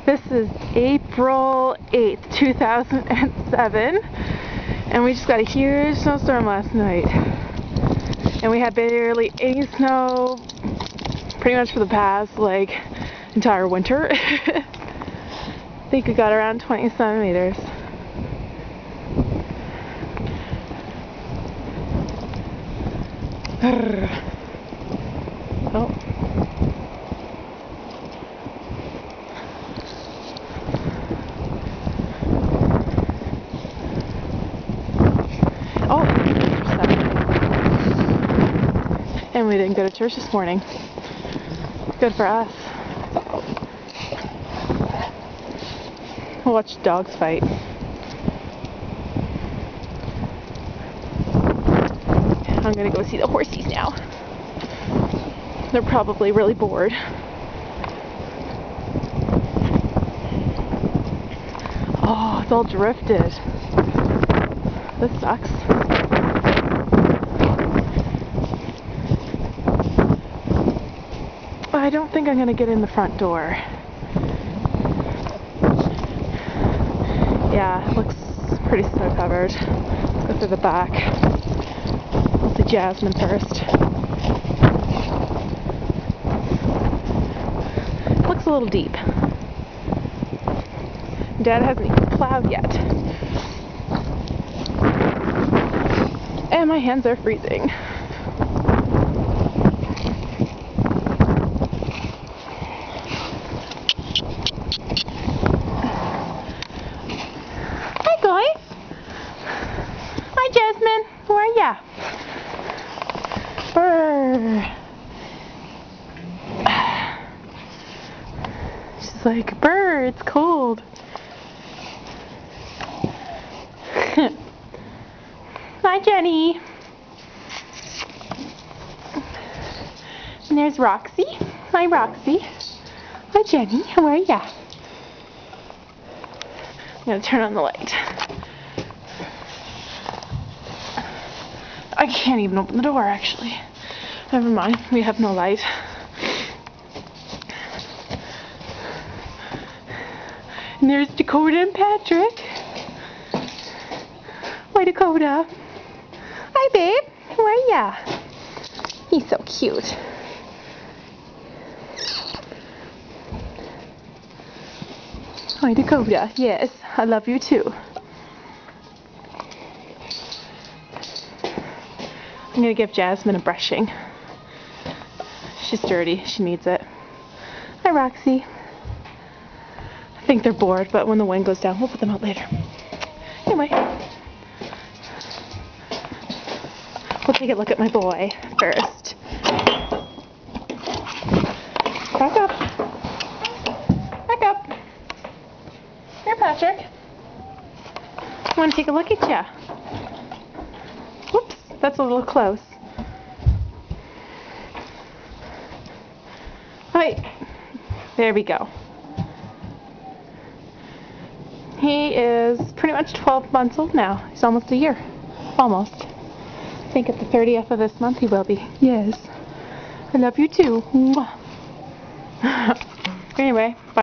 This is April 8th, 2007, and we just got a huge snowstorm last night. And we had barely any snow pretty much for the past, entire winter. I think we got around 20 centimeters. Oh. Oh, and we didn't go to church this morning. Good for us. We'll watch dogs fight. I'm gonna go see the horsies now. They're probably really bored. Oh, it's all drifted. This sucks. I don't think I'm gonna get in the front door. Yeah, it looks pretty snow covered. Let's go through the back. We'll see Jasmine first. Looks a little deep. Dad hasn't even plowed yet. And my hands are freezing. Hi guys. Hi Jasmine. How are ya? Brr. She's like, brr, it's cold. Hi Jenny. And there's Roxy. Hi Roxy. Hi Jenny. How are ya? I'm gonna turn on the light. I can't even open the door actually. Never mind, we have no light. And there's Dakota and Patrick. Hi Dakota. Hi babe. How are ya? He's so cute. Hi Dakota. Yes, I love you too. I'm gonna give Jasmine a brushing. She's dirty. She needs it. Hi Roxy. I think they're bored, but when the wind goes down, we'll put them out later. Anyway. We'll take a look at my boy first. Back up. Back up. Here, Patrick. I want to take a look at ya. Whoops, that's a little close. Right. There we go. He is pretty much 12 months old now. He's almost a year. Almost. I think at the 30th of this month he will be. Yes. I love you too. Anyway, bye.